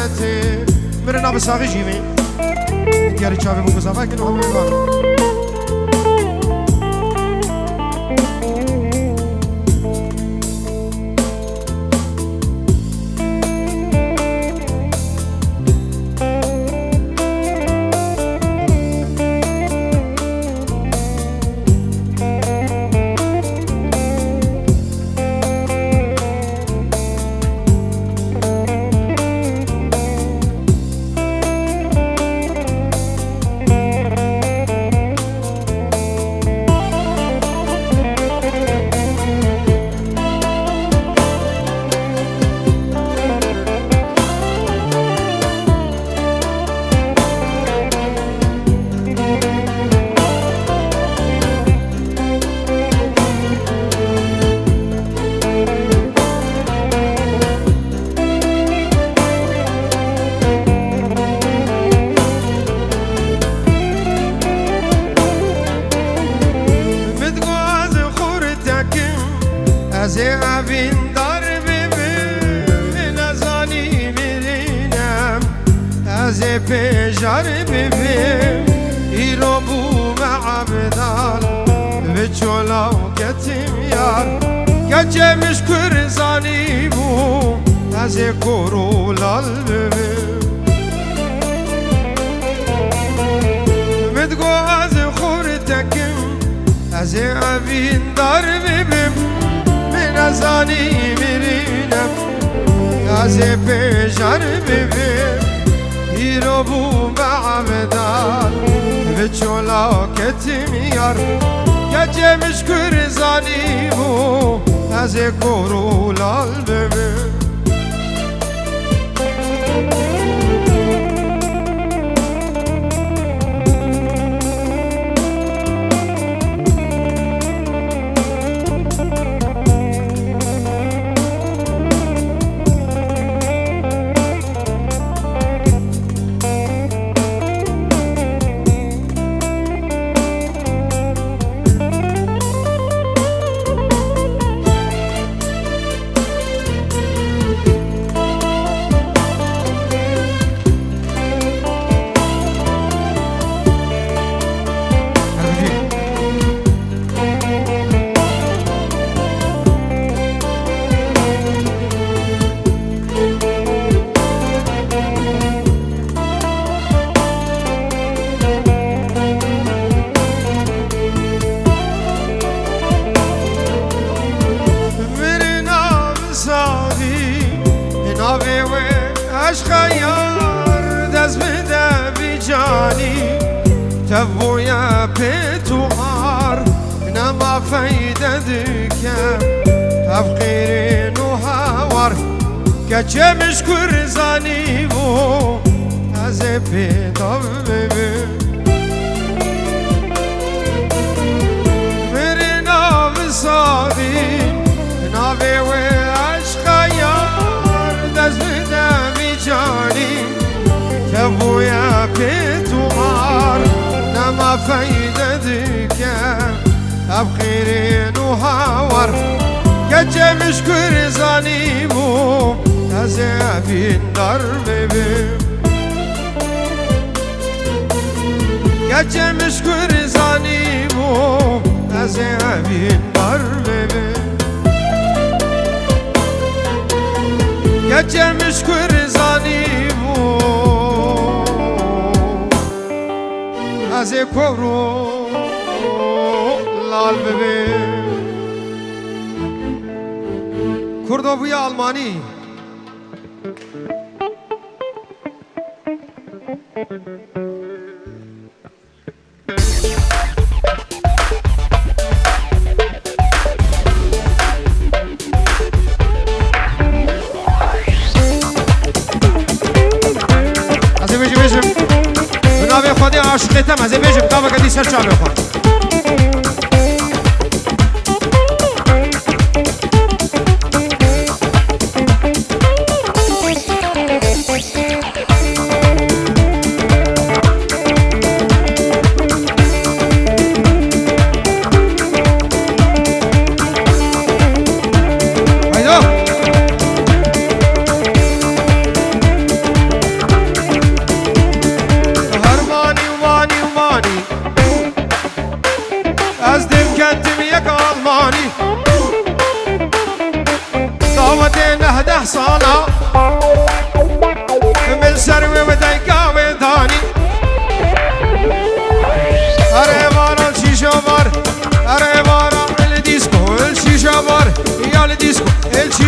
ته مرنا بساقی جیوی دیگری چاوی بو گزافه کنو همه بگانو از اوین دار ببین نزانی میرینم از پیجار ببین ایرو بو معبدال به چولاو کتیم یار گچه مشکر زانی بو از کرولال ببین مدگو از خور تکم از اوین دار ببین نزانی میرینم از پیجار ببین ایرو بو معبدال به چولا کتیم یار گچه مشکر زانی بو از کرولال ببین عشق یار دست بده بی جانی تبویا پیتوار نما فایده دکم تفقیر نوهوار گچه مشکر زانی بو از پیدا ببین میری نام سادی ناوی و عشق یار دست بده جانی تبویا پیتوار نما فایده دکم ابخیرین و هاور گچه مشکر زانی بو از اوین دار ببین گچه مشکر زانی بو از اوین دار ببین گچه مشکر زانی بو از کرو لال ببین کردوبوی آلمانی خودی عاشقتم از بیشم تا وقتی سر چاله خود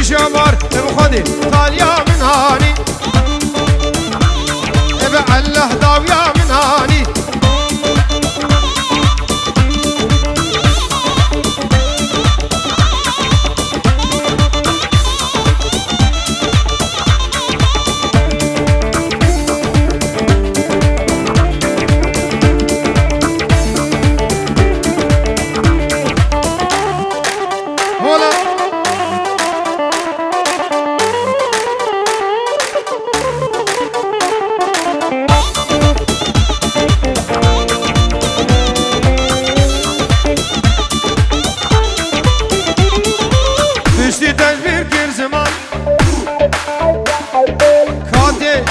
جمار بخدي طاليا من هاني ابع الله داويا من هاني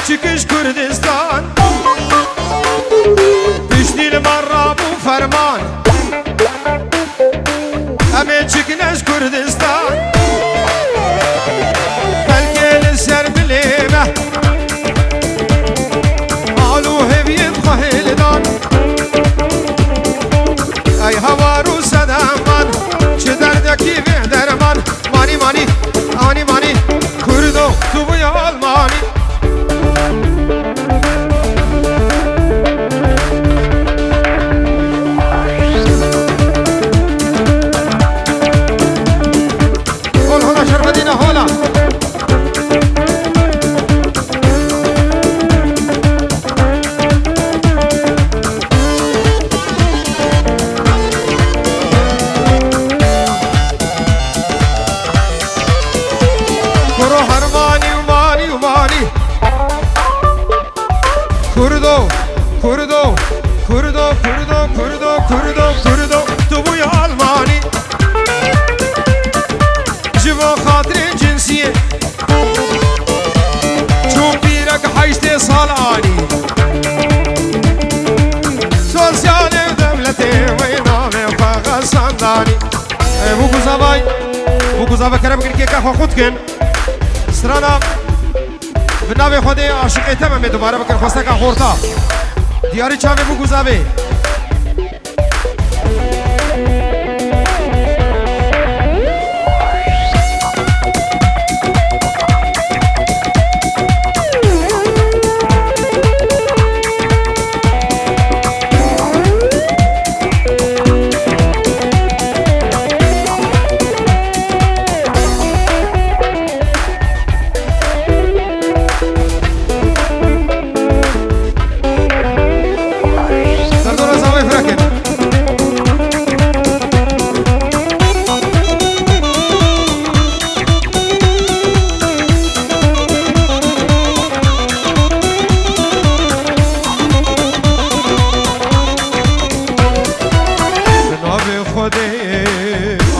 çıkış Kürdistan Düşdil marra bu ferman Eme çıkış Kürdistan Belgeli serbilime Alu heviyet kahildan Ay havaru sedaman Çederdeki bir derman Mani mani, ani mani Kürdo, tubuya almani Kurdo, kurdo, kurdo, kurdo, kurdo, kurdo, kurdo Tu ya Almani Civa hatire cinsiye Çok birak haşte salani Sosyal devleti ve name faga sandani Bu kuzavay kerem kirke kafa khudken Sırana بناوی خودی عاشقیت من دوباره بکن خواسته که خورتا دیاری چاوی بو گذاوی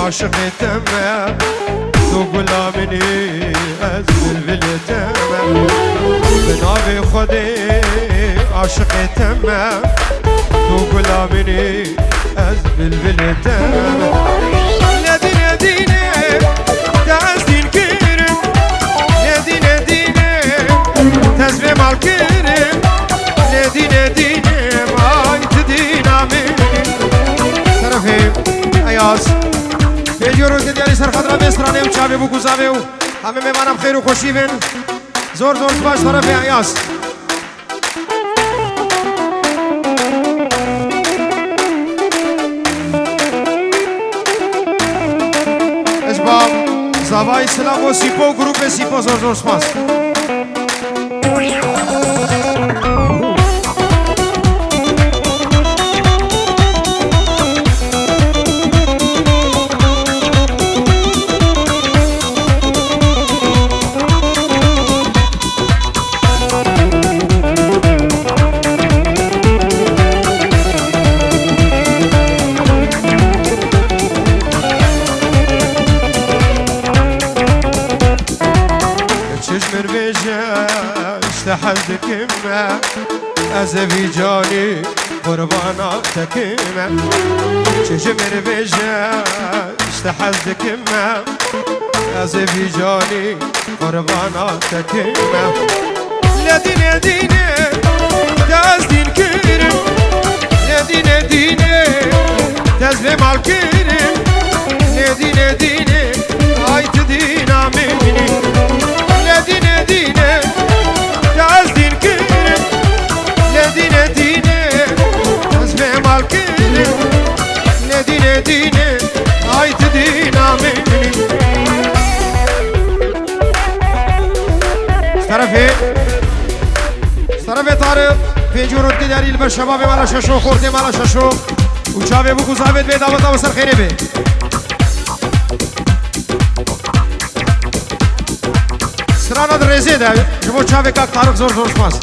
عاشقی تمام تو غلامنی از بلبل تمام به نام خودی عاشقی تمام تو غلامنی از بلبل تمام ندی ندینه دست دین کرم ندی ندینه تزوی مال کرم ندی ندینه آیت دینامی طرفیم ایاز یورو که دیاری سر خطره بسترانه و چاوه بو گذاوه و همه میمانم خیر و خوشی بین زور زور باش طرف عیاز اشباب زوای سلام و سیپو گروپ سیپو زور زور سپاس اشتحزك ما أزفي جاني قرباناتك ما شجمر بجا اشتحزك ما أزفي جاني قرباناتك ما لدينا دينا تازدين كرم لدينا دينا تازلي مال كرم لدينا دينا هاي تدينا من ديني هاي تدينا مني طرفي طارق في جورود كداري البشباب مالا ششو خورتي مالا ششو وشافي بوكو زابط بيت عبطا وسر خيري بي سرانا در ريزي ده جبو شافي كاك طارق زور زور سماس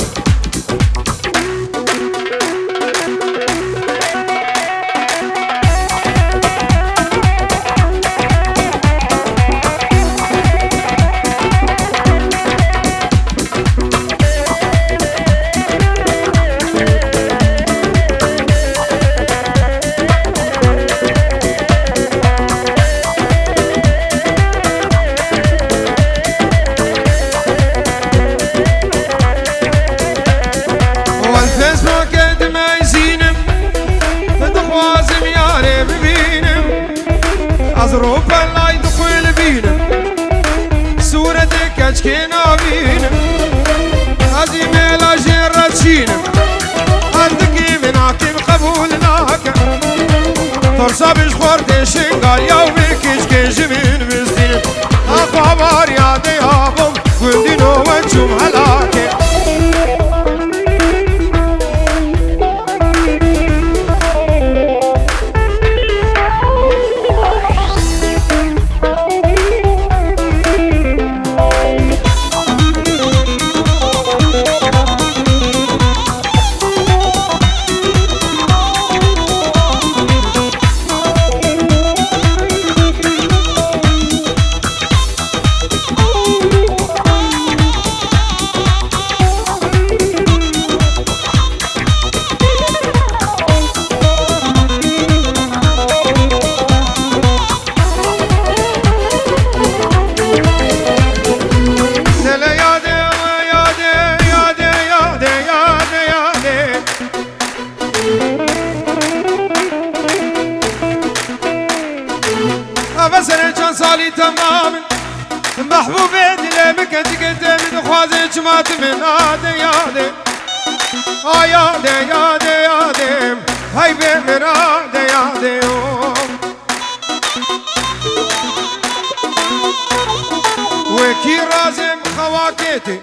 أزروبا لا يدخل بينا صورتك كشكينا بينا هذه ميلا جرتشينا عندك من عاكم قبولناك ترسى بشخورتي شنقال يومك كشكيش من بستين أخو عمار يا ديابم قلدينو وانشم هلاكي أفسر كان صالي تمام محبوبي دلمك انت قدامي دخوازي جمعت من آدي يادي يادي يادي يادي هاي بمن آدي يادي وكي رازم خواكيتي